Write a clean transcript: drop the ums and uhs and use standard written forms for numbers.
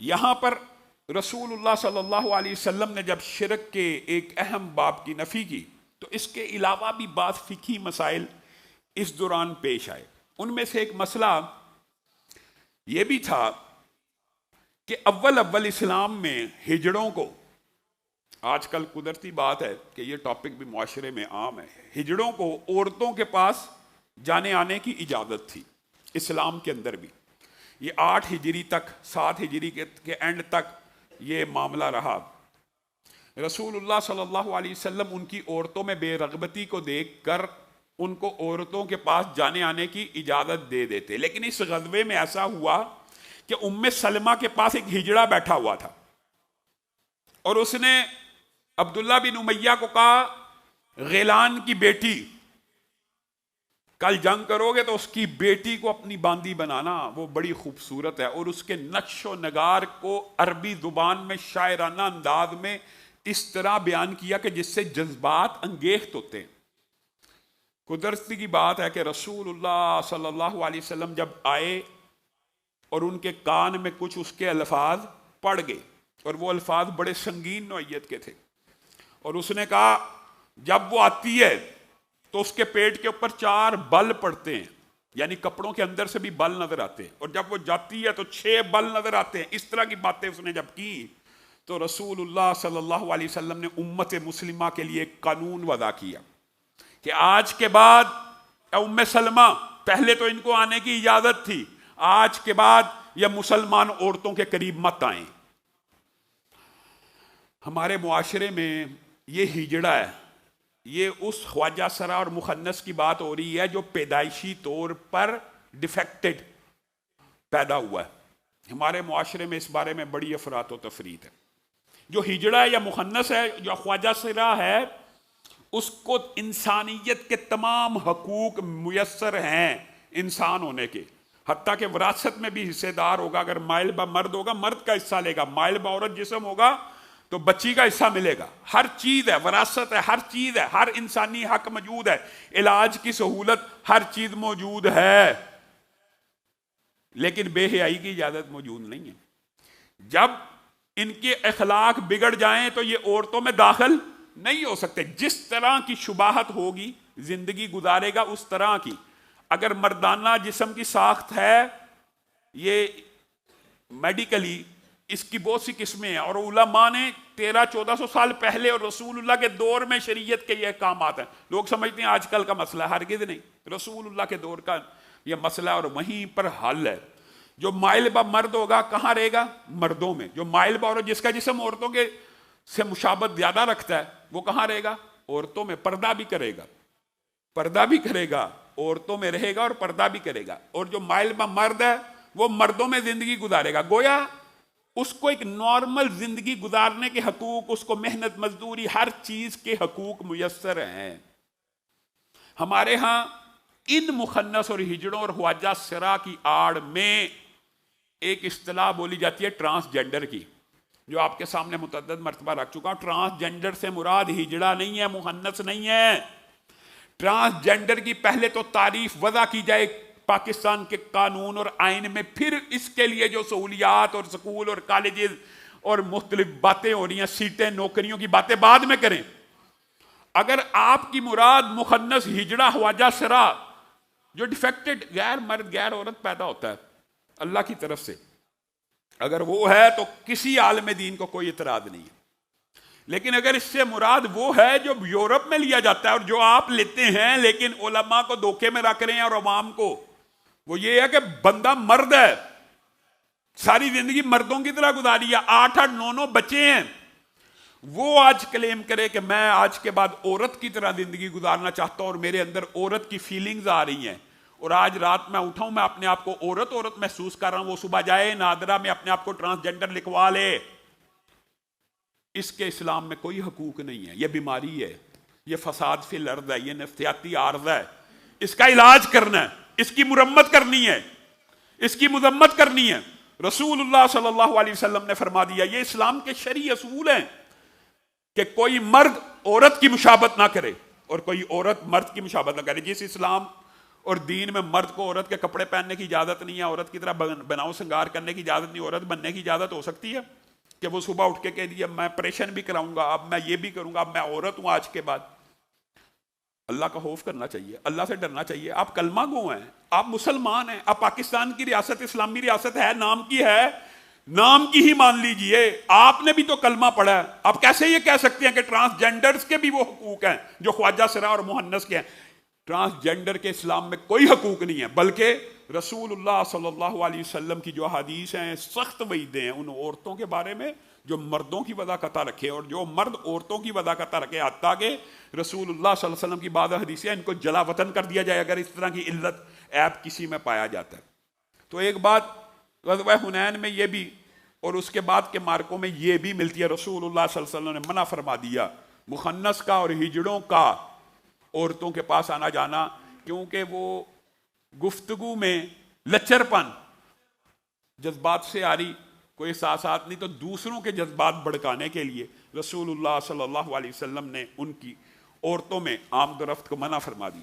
یہاں پر رسول اللہ صلی اللہ علیہ وسلم نے جب شرک کے ایک اہم باب کی نفی کی تو اس کے علاوہ بھی بعض فقہی مسائل اس دوران پیش آئے۔ ان میں سے ایک مسئلہ یہ بھی تھا کہ اول اسلام میں ہجڑوں کو، آج کل قدرتی بات ہے کہ یہ ٹاپک بھی معاشرے میں عام ہے، ہجڑوں کو عورتوں کے پاس جانے آنے کی اجازت تھی اسلام کے اندر بھی۔ یہ 8 ہجری تک، 7 ہجری کے اینڈ تک یہ معاملہ رہا۔ رسول اللہ صلی اللہ علیہ وسلم ان کی عورتوں میں بے رغبتی کو دیکھ کر ان کو عورتوں کے پاس جانے آنے کی اجازت دے دیتے، لیکن اس غزوے میں ایسا ہوا کہ ام سلمہ کے پاس ایک ہجڑا بیٹھا ہوا تھا اور اس نے عبداللہ بن امیہ کو کہا، غیلان کی بیٹی، کل جنگ کرو گے تو اس کی بیٹی کو اپنی باندی بنانا، وہ بڑی خوبصورت ہے، اور اس کے نقش و نگار کو عربی زبان میں شاعرانہ انداز میں اس طرح بیان کیا کہ جس سے جذبات انگیخت ہوتے ہیں۔ قدرتی کی بات ہے کہ رسول اللہ صلی اللہ علیہ وسلم جب آئے اور ان کے کان میں کچھ اس کے الفاظ پڑ گئے، اور وہ الفاظ بڑے سنگین نوعیت کے تھے، اور اس نے کہا جب وہ آتی ہے تو اس کے پیٹ کے اوپر 4 بل پڑتے ہیں، یعنی کپڑوں کے اندر سے بھی بل نظر آتے ہیں، اور جب وہ جاتی ہے تو 6 بل نظر آتے ہیں۔ اس طرح کی باتیں اس نے جب کی تو رسول اللہ صلی اللہ علیہ وسلم نے امت مسلمہ کے لیے ایک قانون وضع کیا کہ آج کے بعد ام سلمہ، پہلے تو ان کو آنے کی اجازت تھی، آج کے بعد یہ مسلمان عورتوں کے قریب مت آئیں۔ ہمارے معاشرے میں یہ ہجڑا ہے، یہ اس خواجہ سرا اور مخنث کی بات ہو رہی ہے جو پیدائشی طور پر ڈیفیکٹڈ پیدا ہوا ہے۔ ہمارے معاشرے میں اس بارے میں بڑی افراط و تفریط ہے۔ جو ہجڑا ہے یا مخنث ہے، جو خواجہ سرا ہے، اس کو انسانیت کے تمام حقوق میسر ہیں انسان ہونے کے، حتیٰ کہ وراثت میں بھی حصے دار ہوگا۔ اگر مائل با مرد ہوگا مرد کا حصہ لے گا، مائل با عورت جسم ہوگا تو بچی کا حصہ ملے گا۔ ہر چیز ہے، وراثت ہے، ہر چیز ہے، ہر انسانی حق موجود ہے، علاج کی سہولت، ہر چیز موجود ہے، لیکن بے حیائی کی اجازت موجود نہیں ہے۔ جب ان کے اخلاق بگڑ جائیں تو یہ عورتوں میں داخل نہیں ہو سکتے۔ جس طرح کی شباہت ہوگی زندگی گزارے گا اس طرح کی۔ اگر مردانہ جسم کی ساخت ہے، یہ میڈیکلی اس کی بہت سی قسمیں ہیں، اور علماء نے 1300-1400 سال پہلے اور رسول اللہ کے دور میں شریعت کے یہ احکامات ہیں۔ لوگ سمجھتے ہیں آج کل کا مسئلہ، ہرگز نہیں، رسول اللہ کے دور کا یہ مسئلہ، اور وہیں پر حل ہے۔ جو مائل با مرد ہوگا کہاں رہے گا؟ مردوں میں۔ جو مائل با عورت، جس کا جسم عورتوں کے سے مشابہت زیادہ رکھتا ہے، وہ کہاں رہے گا؟ عورتوں میں۔ پردہ بھی کرے گا، پردہ بھی کرے گا، عورتوں میں رہے گا اور پردہ بھی کرے گا۔ اور جو مائل با مرد ہے وہ مردوں میں زندگی گزارے گا۔ گویا اس کو ایک نارمل زندگی گزارنے کے حقوق، اس کو محنت مزدوری، ہر چیز کے حقوق میسر ہیں۔ ہمارے ہاں ان مخنث اور ہجڑوں اور خواجہ سرا کی آڑ میں ایک اصطلاح بولی جاتی ہے ٹرانسجنڈر کی، جو آپ کے سامنے متعدد مرتبہ رکھ چکا ہوں۔ ٹرانسجنڈر سے مراد ہجڑا نہیں ہے، مخنث نہیں ہے۔ ٹرانسجنڈر کی پہلے تو تعریف وضع کی جائے پاکستان کے قانون اور آئین میں، پھر اس کے لیے جو سہولیات اور سکول اور کالجز اور مختلف باتیں ہو رہی ہیں، سیٹیں، نوکریوں کی باتیں بعد میں کریں۔ اگر آپ کی مراد مخنث، ہجڑا، خواجہ سرا، جو ڈیفیکٹڈ غیر مرد غیر عورت پیدا ہوتا ہے اللہ کی طرف سے، اگر وہ ہے تو کسی عالم دین کو کوئی اعتراض نہیں ہے۔ لیکن اگر اس سے مراد وہ ہے جو یورپ میں لیا جاتا ہے اور جو آپ لیتے ہیں لیکن علماء کو دھوکے میں رکھ رہے ہیں اور عوام کو، وہ یہ ہے کہ بندہ مرد ہے، ساری زندگی مردوں کی طرح گزاری ہے، 8-8 9-9 بچے ہیں، وہ آج کلیم کرے کہ میں آج کے بعد عورت کی طرح زندگی گزارنا چاہتا ہوں اور میرے اندر عورت کی فیلنگز آ رہی ہیں، اور آج رات میں اٹھاؤں میں اپنے آپ کو عورت محسوس کر رہا ہوں، وہ صبح جائے نادرہ میں اپنے آپ کو ٹرانسجنڈر لکھوا لے۔ اس کے اسلام میں کوئی حقوق نہیں ہے، یہ بیماری ہے، یہ فساد فی الارض ہے، یہ نفسیاتی عارضہ ہے، اس کا علاج کرنا ہے، اس کی مرمت کرنی ہے، اس کی مذمت کرنی ہے۔ رسول اللہ صلی اللہ علیہ وسلم نے فرما دیا، یہ اسلام کے شرعی اصول ہیں کہ کوئی مرد عورت کی مشابہت نہ کرے اور کوئی عورت مرد کی مشابہت نہ کرے۔ جس اسلام اور دین میں مرد کو عورت کے کپڑے پہننے کی اجازت نہیں ہے، عورت کی طرح بناؤ سنگار کرنے کی اجازت نہیں، عورت بننے کی اجازت ہو سکتی ہے کہ وہ صبح اٹھ کے کہہ دیا میں آپریشن بھی کراؤں گا، اب میں یہ بھی کروں گا، اب میں عورت ہوں آج کے بعد؟ اللہ کا خوف کرنا چاہیے، اللہ سے ڈرنا چاہیے. آپ کلمہ گو ہیں، آپ مسلمان ہیں، آپ پاکستان کی ریاست اسلامی ریاست ہے، نام کی ہے، نام کی ہی مان لیجئے. آپ نے بھی تو کلمہ پڑھا ہے. آپ کیسے یہ کہہ سکتے ہیں کہ ٹرانسجینڈرز کے بھی وہ حقوق ہیں جو خواجہ سرا اور مہنس کے ہیں؟ ٹرانسجینڈر کے اسلام میں کوئی حقوق نہیں ہے، بلکہ رسول اللہ صلی اللہ علیہ وسلم کی جو حدیث ہیں سخت وعیدیں ہیں ان عورتوں کے بارے میں جو مردوں کی وضاقتہ رکھے اور جو مرد عورتوں کی وضاقتہ رکھے، حتیٰ کہ رسول اللہ صلی اللہ علیہ وسلم کی بعض حدیثیں ان کو جلا وطن کر دیا جائے اگر اس طرح کی علت عیب کسی میں پایا جاتا ہے. تو ایک بات غزوہ حنین میں یہ بھی اور اس کے بعد کے مارکوں میں یہ بھی ملتی ہے، رسول اللہ صلی اللہ علیہ وسلم نے منع فرما دیا مخنث کا اور ہجڑوں کا عورتوں کے پاس آنا جانا، کیونکہ وہ گفتگو میں لچر پن، جذبات سے آ رہی، کوئی احساسات نہیں، تو دوسروں کے جذبات بھڑکانے کے لیے رسول اللہ صلی اللہ علیہ وسلم نے ان کی عورتوں میں آمد و رفت کو منع فرما دیا.